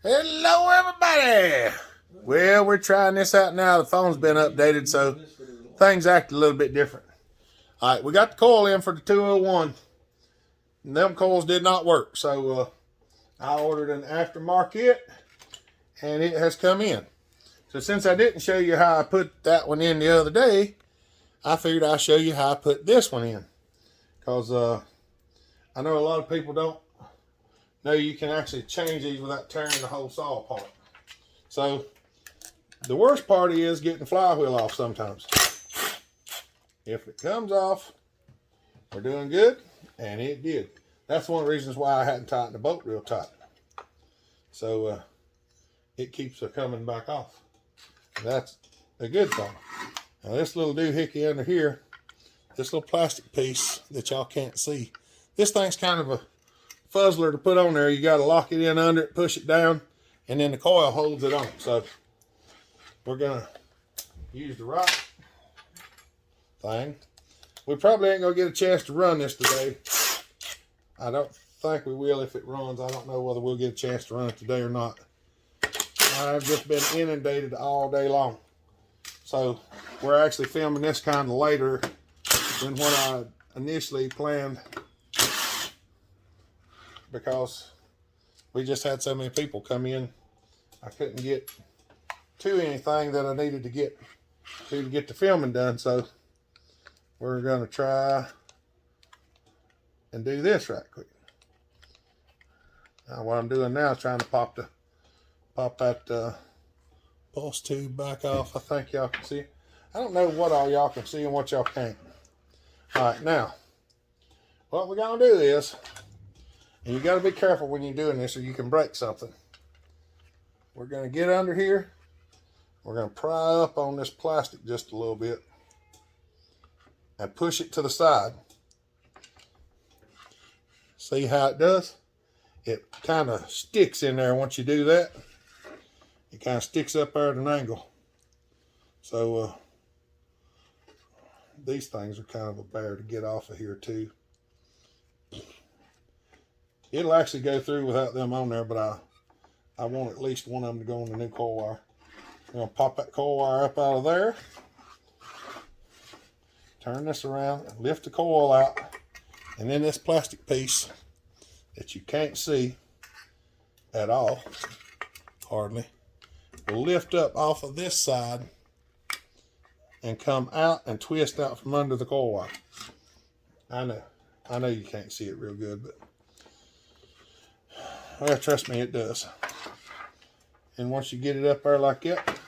Hello, everybody. Well, we're trying this out now. The phone's been updated, so things act a little bit different. All right, we got the coil in for the 201. And them coils did not work, so I ordered an aftermarket, and it has come in. So since I didn't show you how I put that one in the other day, I figured I'll show you how I put this one in. Because I know a lot of people don't know you can actually change these without tearing the whole saw apart. So the worst part is getting the flywheel off sometimes. If it comes off, we're doing good, and it did. That's one of the reasons why I hadn't tightened the bolt real tight. So it keeps her coming back off. And that's a good thing. Now this little doohickey under here, this little plastic piece that y'all can't see, this thing's kind of a fuzzler to put on there. You got to lock it in under it, push it down, and then the coil holds it on. So we're going to use the right thing. We probably ain't going to get a chance to run this today. I don't think we will if it runs. I don't know whether we'll get a chance to run it today or not. I've just been inundated all day long. So we're actually filming this kind of later than what I initially planned, because we just had so many people come in. I couldn't get to anything that I needed to get the filming done. So we're going to try and do this right quick. Now what I'm doing now is trying to pop that pulse tube back off. I think y'all can see it. I don't know what all y'all can see and what y'all can't. All right, now what we're going to do is, and you got to be careful when you're doing this or you can break something. We're going to get under here. We're going to pry up on this plastic just a little bit and push it to the side. See how it does? It kind of sticks in there once you do that. It kind of sticks up there at an angle. So these things are kind of a bear to get off of here too. It'll actually go through without them on there, but I want at least one of them to go on the new coil wire. I'm going to pop that coil wire up out of there. Turn this around, lift the coil out, and then this plastic piece that you can't see at all, hardly, will lift up off of this side and come out and twist out from under the coil wire. I know you can't see it real good, but well, trust me, it does. And once you get it up there like that,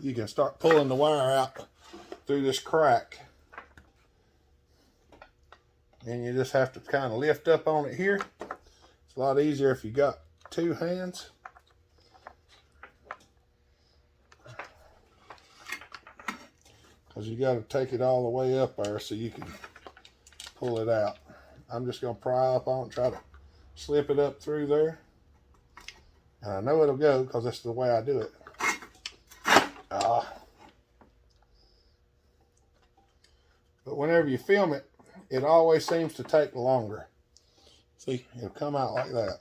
you can start pulling the wire out through this crack. And you just have to kind of lift up on it here. It's a lot easier if you got two hands. Because you got to take it all the way up there so you can pull it out. I'm just going to pry up on it, try to slip it up through there. And I know it'll go because that's the way I do it. But whenever you film it, it always seems to take longer. See, it'll come out like that.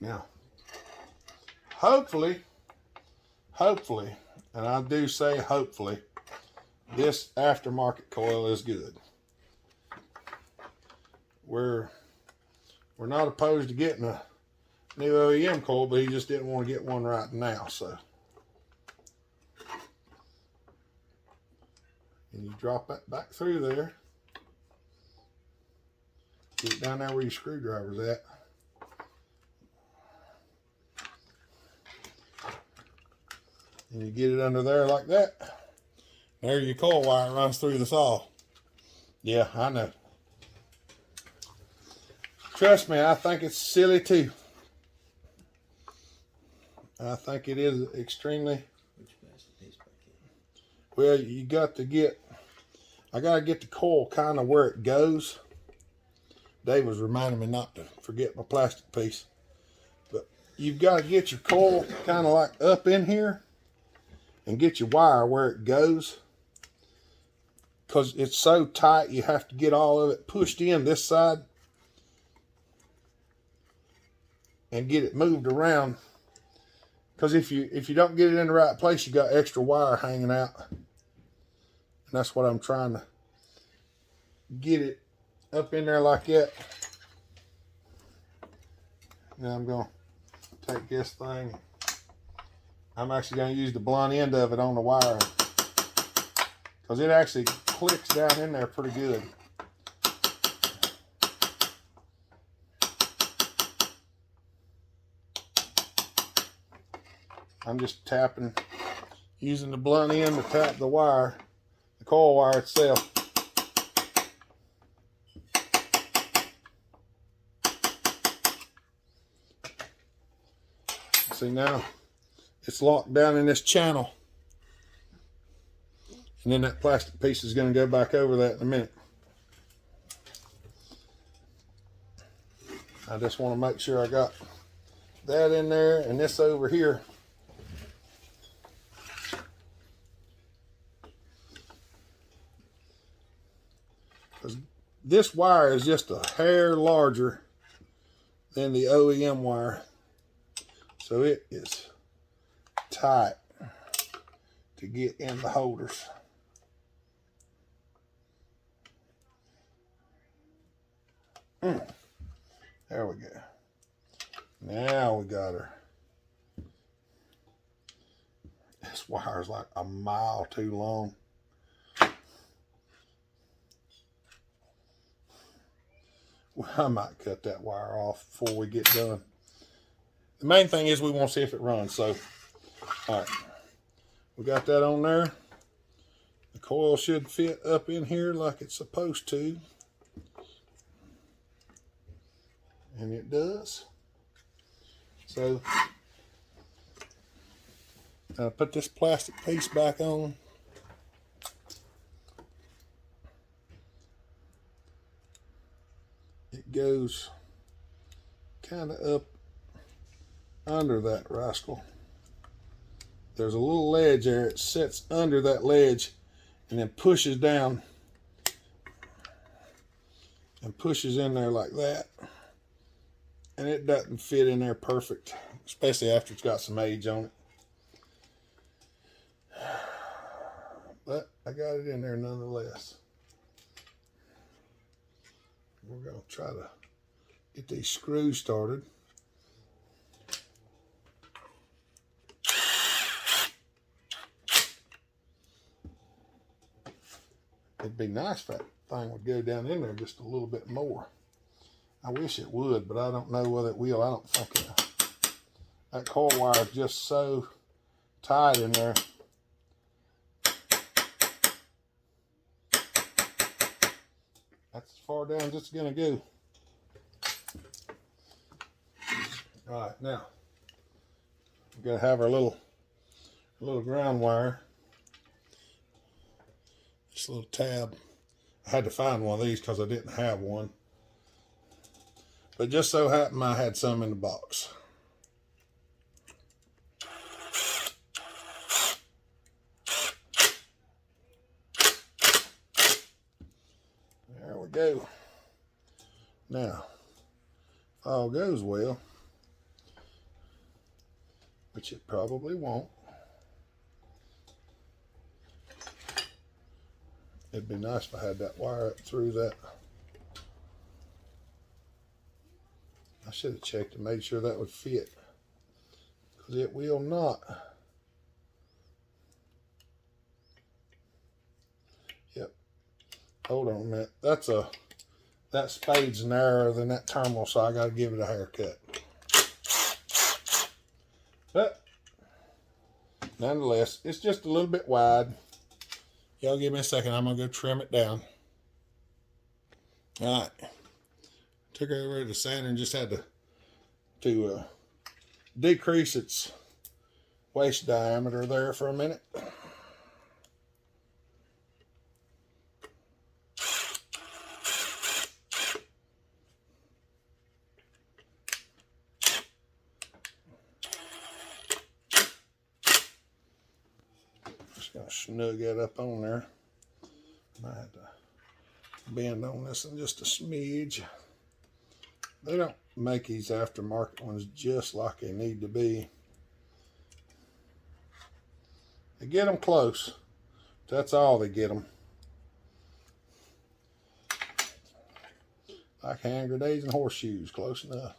Now, hopefully, and I do say hopefully, this aftermarket coil is good. We're not opposed to getting a new OEM coil, but he just didn't want to get one right now, so. And you drop that back through there. Get it down there where your screwdriver's at. And you get it under there like that. There your coil wire runs through the saw. Yeah, I know. Trust me, I think it's silly too. I think it is extremely. Well, you got to get, I got to get the coil kind of where it goes. Dave was reminding me not to forget my plastic piece. But you've got to get your coil kind of like up in here and get your wire where it goes. Because it's so tight, you have to get all of it pushed in this side. and get it moved around. Because if you don't get it in the right place, you got extra wire hanging out. And that's what I'm trying to get it up in there like that. Now I'm going to take this thing. I'm actually going to use the blunt end of it on the wire, because it actually clicks down in there pretty good. I'm just tapping, using the blunt end to tap the wire, the coil wire itself. See, now it's locked down in this channel. And then that plastic piece is going to go back over that in a minute. I just want to make sure I got that in there and this over here. Because this wire is just a hair larger than the OEM wire. So it is tight to get in the holders. There we go. Now we got her. This wire is like a mile too long. Well, I might cut that wire off before we get done. The main thing is we want to see if it runs. So, all right, we got that on there. The coil should fit up in here like it's supposed to. And it does. So, I'll put this plastic piece back on. It goes kind of up under that rascal. There's a little ledge there. It sits under that ledge and then pushes down and pushes in there like that. And it doesn't fit in there perfect, especially after it's got some age on it. But I got it in there nonetheless. We're going to try to get these screws started. It'd be nice if that thing would go down in there just a little bit more. I wish it would, but I don't know whether it will. I don't think it. That coil wire is just so tight in there. That's as far down as it's going to go. All right, now we've got to have our little ground wire. This little tab. I had to find one of these because I didn't have one. But just so happened I had some in the box. There we go. Now, if all goes well, which it probably won't, it'd be nice if I had that wire up through that. I should have checked and made sure that would fit, because it will not. Yep. Hold on a minute. That spade's narrower than that terminal, so I got to give it a haircut. But nonetheless, it's just a little bit wide. Y'all give me a second. I'm going to go trim it down. All right. Took it over to the sander and just had to decrease its waist diameter there for a minute. Just gonna snug that up on there. I had to bend on this in just a smidge. They don't make these aftermarket ones just like they need to be. They get them close. That's all they get them. Like hand grenades and horseshoes, close enough.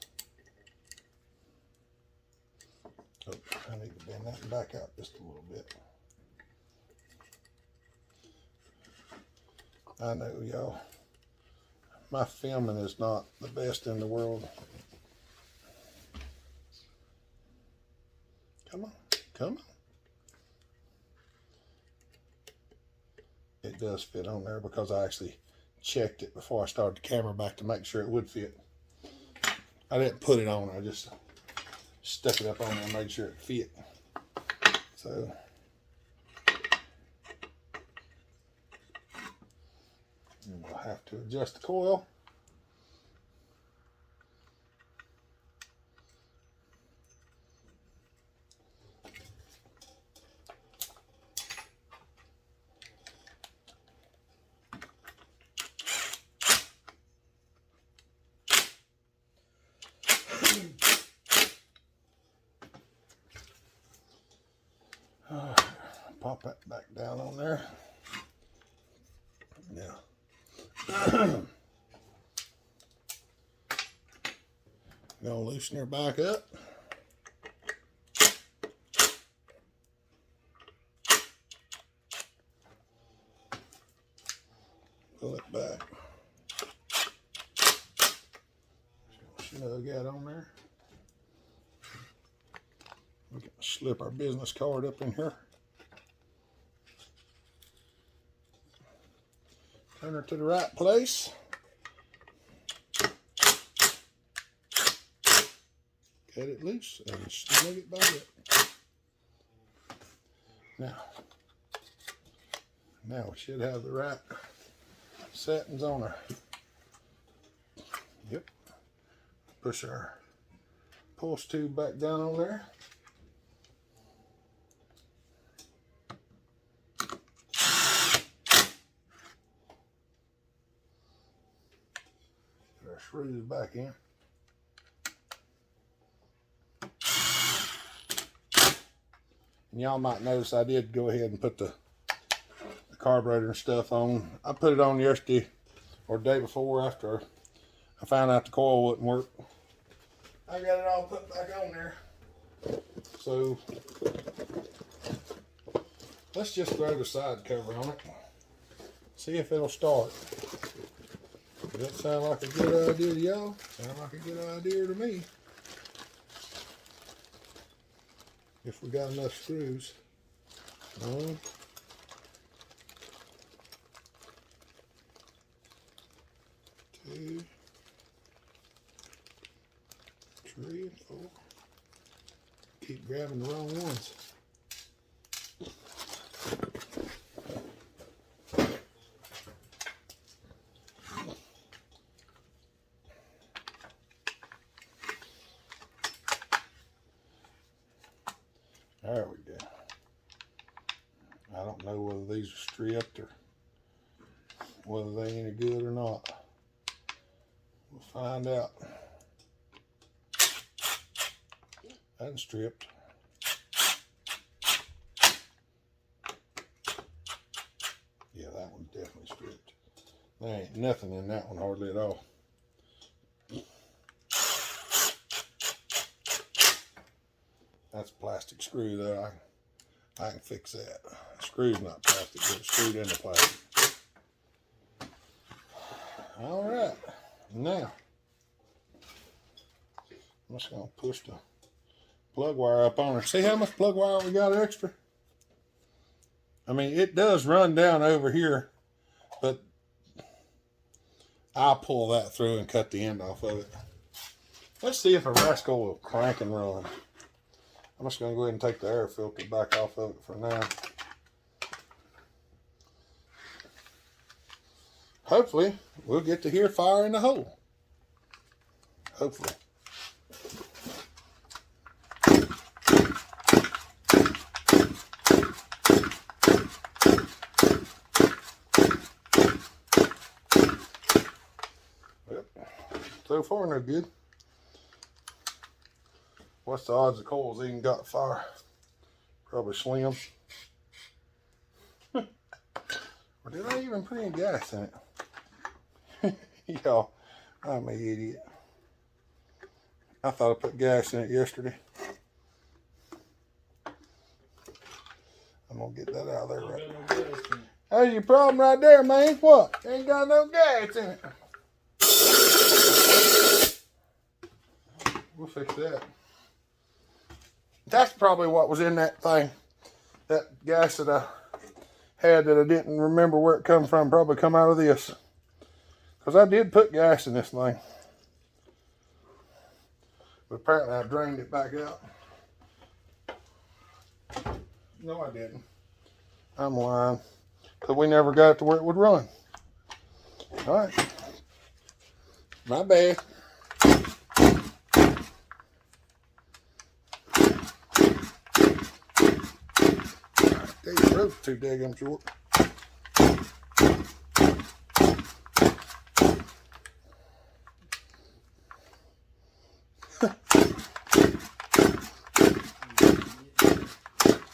Oh, I need to bend that back out just a little bit. I know, y'all. My filming is not the best in the world. Come on, come on. It does fit on there because I actually checked it before I started the camera back to make sure it would fit. I didn't put it on, I just stuck it up on there and made sure it fit. So we'll have to adjust the coil. Pop that back down on there. Now, gonna loosen her back up. Pull it back. Snug that on there. We can slip our business card up in here. Turn her to the right place. Cut it loose and snug it back up. Now we should have the right settings on her. Yep. Push our pulse tube back down on there. Put our screws back in. And y'all might notice I did go ahead and put the carburetor and stuff on. I put it on yesterday or the day before after I found out the coil wouldn't work. I got it all put back on there. So let's just throw the side cover on it. See if it'll start. Does that sound like a good idea to y'all? Sound like a good idea to me. If we got enough screws. 1, 2, 3, and 4. Keep grabbing the wrong ones. There we go. I don't know whether these are stripped or whether they any good or not. We'll find out. That's stripped. Yeah, that one's definitely stripped. There ain't nothing in that one hardly at all. That's a plastic screw though. I can fix that. The screw's not plastic, but it's screwed into plastic. All right, now I'm just gonna push the plug wire up on her. See how much plug wire we got extra? I mean, it does run down over here, but I'll pull that through and cut the end off of it. Let's see if a rascal will crank and run. I'm just going to go ahead and take the air filter back off of it for now. Hopefully, we'll get to hear fire in the hole. Hopefully. Well, so far no good. What's the odds the coil's even got fire? Probably slim. Or did I even put any gas in it? Y'all, I'm an idiot. I thought I put gas in it yesterday. I'm gonna get that out of there right now. That's your problem right there, man. What? Ain't got no gas in it. We'll fix that. That's probably what was in that thing. That gas that I had that I didn't remember where it come from. Probably come out of this. Because I did put gas in this thing. But apparently I drained it back out. No, I didn't. I'm lying. Because we never got it to where it would run. Alright. My bad. These rope's too daggum short.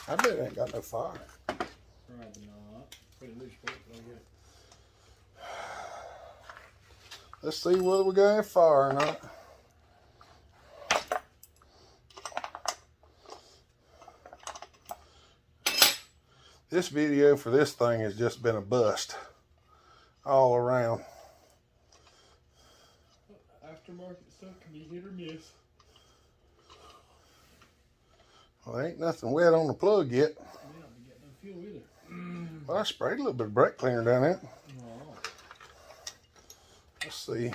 I bet it ain't got no fire. Probably not. Pretty loose bolt, I guess. Let's see whether we got any fire or not. This video for this thing has just been a bust all around. Aftermarket stuff can be hit or miss. Well, there ain't nothing wet on the plug yet. Yeah, we got no fuel either. Well, I sprayed a little bit of brake cleaner down it. Oh. Let's see.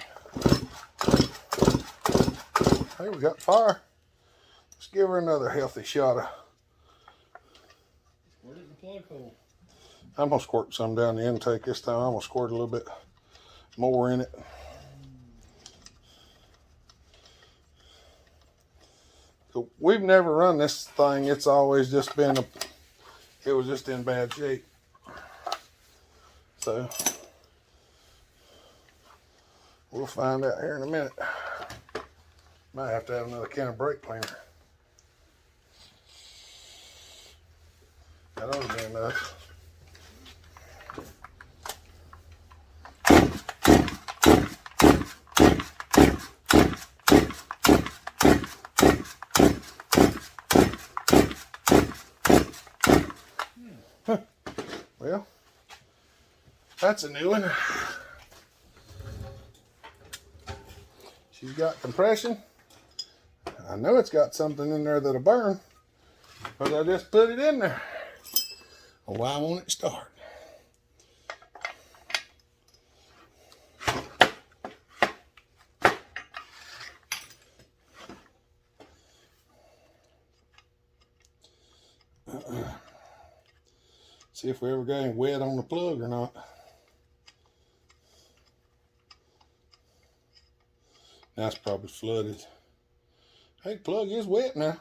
Hey, we got fire. Let's give her another healthy shot of. Squirt it in the plug hole. I'm gonna squirt some down the intake this time. I'm gonna squirt a little bit more in it. So we've never run this thing. It's always just been it was just in bad shape. So we'll find out here in a minute. Might have to have another can of brake cleaner. That ought to be enough. Well, that's a new one. She's got compression. I know it's got something in there that'll burn, but I just put it in there. Well, why won't it start? See if we ever got any wet on the plug or not. That's probably flooded. Hey, the plug is wet now.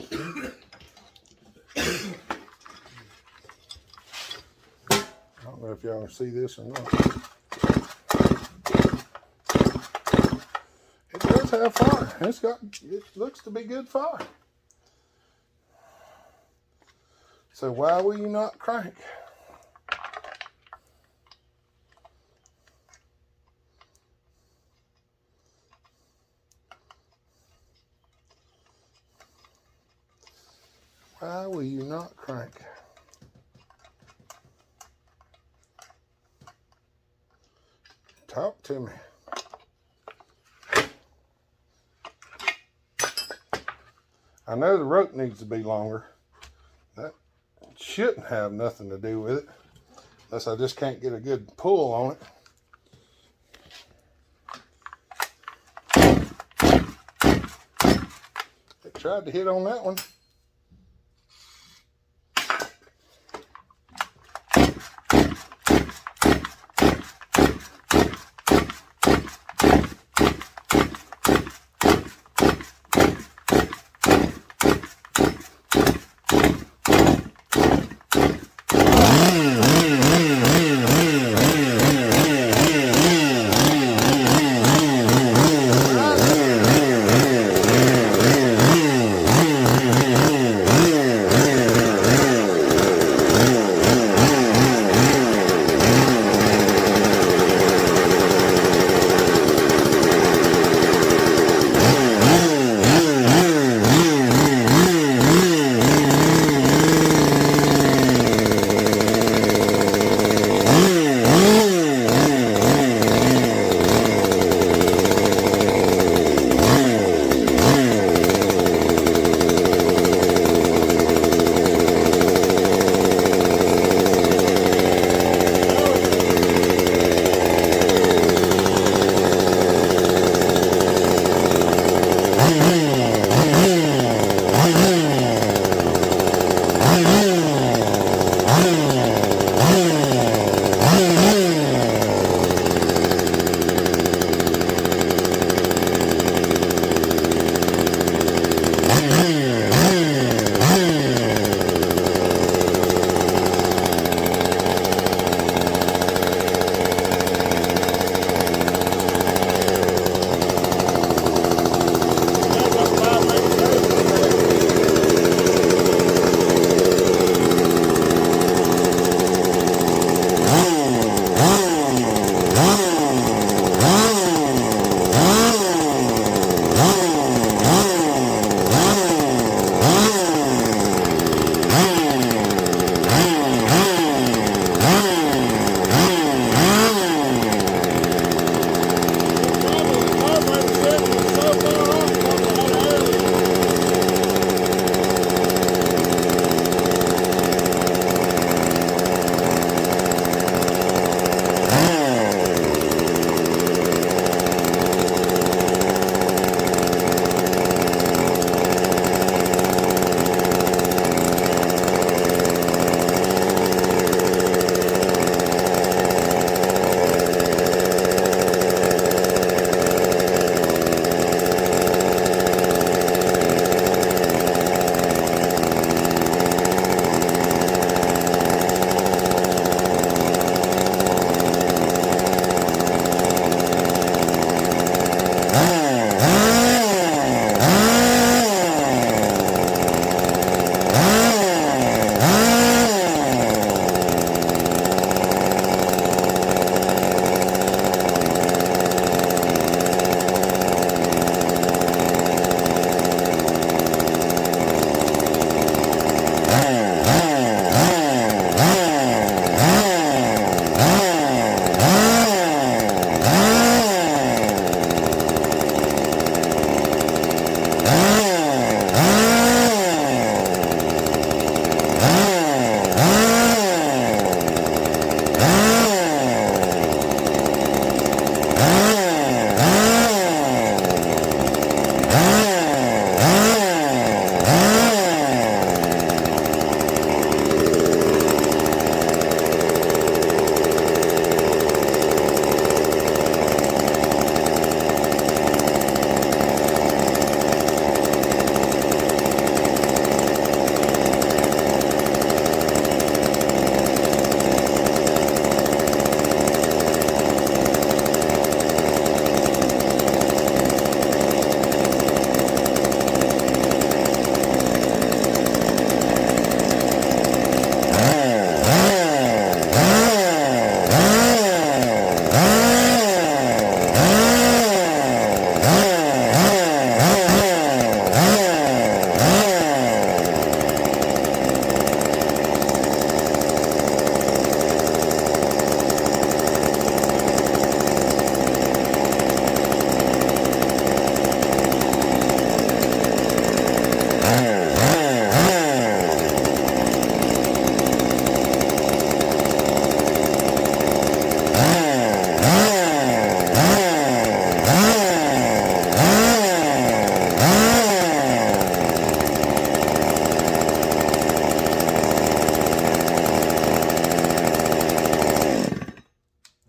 I don't know if y'all can see this or not. It does have fire. It looks to be good fire. So why will you not crank? Why will you not crank? Talk to me. I know the rope needs to be longer. That shouldn't have nothing to do with it, unless I just can't get a good pull on it. I tried to hit on that one.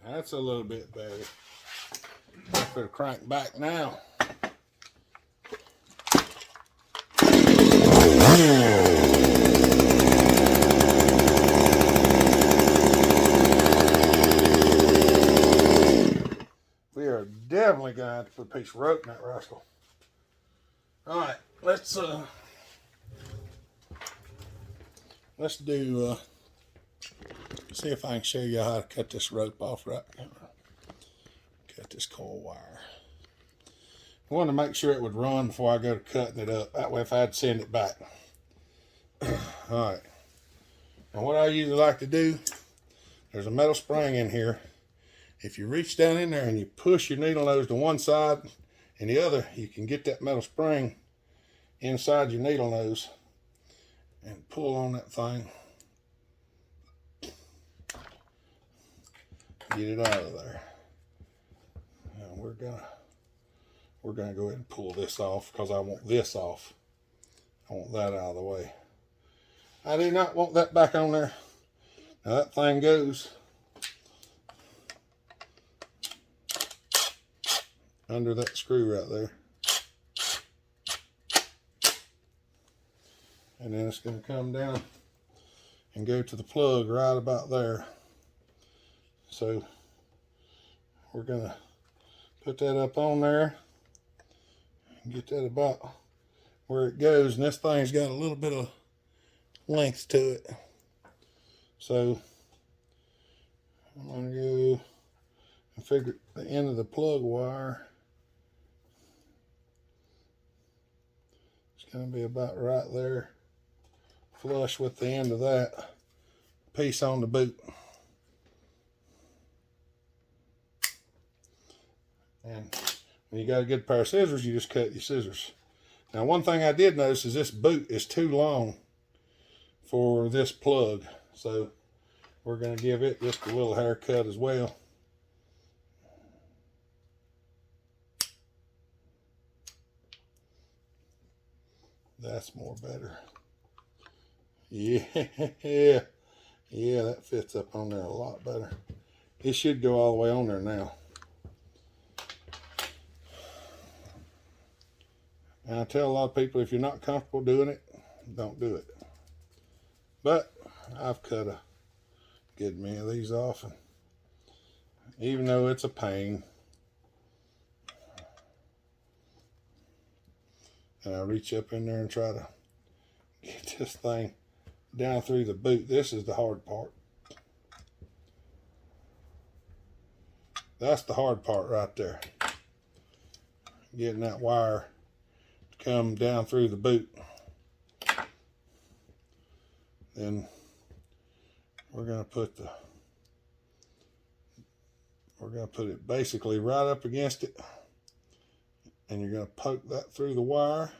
That's a little bit better. Better crank back now. We are definitely gonna have to put a piece of rope in that rascal. All right, let's do. See if I can show you how to cut this rope off right now. Cut this coil wire. I wanted to make sure it would run before I go to cutting it up. That way if I had to send it back. Alright. Now what I usually like to do, there's a metal spring in here. If you reach down in there and you push your needle nose to one side and the other, you can get that metal spring inside your needle nose and pull on that thing. Get it out of there. And we're gonna go ahead and pull this off because I want this off. I want that out of the way. I do not want that back on there. Now that thing goes under that screw right there. And then it's gonna come down and go to the plug right about there. So we're gonna put that up on there and get that about where it goes. And this thing's got a little bit of length to it. So I'm gonna go and figure the end of the plug wire. It's gonna be about right there, flush with the end of that piece on the boot. And when you got a good pair of scissors, you just cut your scissors. Now, one thing I did notice is this boot is too long for this plug. So we're going to give it just a little haircut as well. That's more better. Yeah, yeah, that fits up on there a lot better. It should go all the way on there now. And I tell a lot of people, if you're not comfortable doing it, don't do it. But I've cut a good many of these off, and even though it's a pain, and I reach up in there and try to get this thing down through the boot. This is the hard part. That's the hard part right there. Getting that wire to come down through the boot. Then we're going to put it basically right up against it, and you're going to poke that through the wire,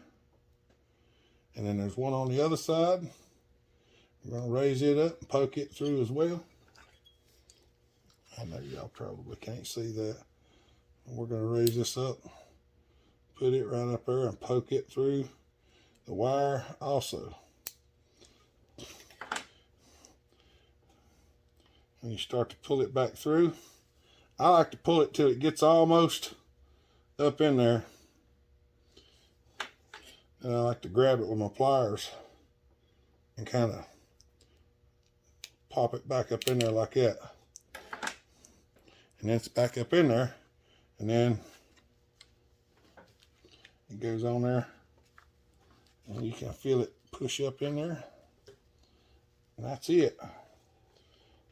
and then there's one on the other side. We're going to raise it up and poke it through as well. I know y'all probably can't see that. We're going to raise this up, put it right up there, and poke it through the wire also. And you start to pull it back through. I like to pull it till it gets almost up in there. And I like to grab it with my pliers and kind of pop it back up in there like that. And then it's back up in there. And then it goes on there. And you can feel it push up in there. And that's it.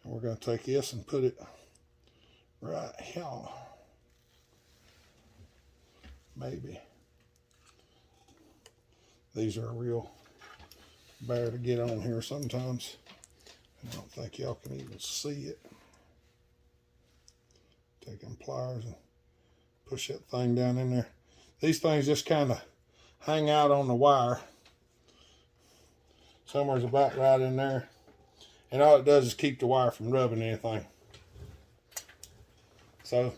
And we're going to take this and put it right here. Maybe. These are real bad to get on here sometimes. I don't think y'all can even see it. Take them pliers and push that thing down in there. These things just kind of hang out on the wire. Somewhere's about right in there. And all it does is keep the wire from rubbing anything. So,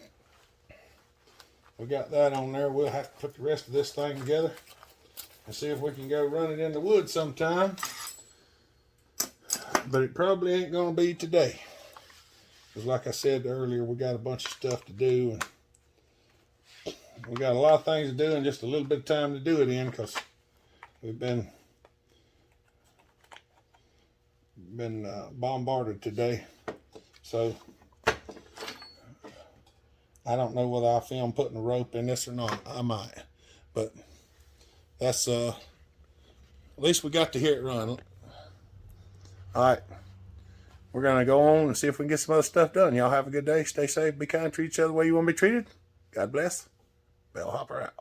we got that on there. We'll have to put the rest of this thing together and see if we can go run it in the woods sometime. But it probably ain't going to be today. Because like I said earlier, we got a bunch of stuff to do. And we got a lot of things to do and just a little bit of time to do it in, because we've been bombarded today. So I don't know whether I'll film putting a rope in this or not. I might. But that's at least we got to hear it run. Alright. We're gonna go on and see if we can get some other stuff done. Y'all have a good day. Stay safe, be kind, treat each other the way you want to be treated. God bless. Bellhopper out.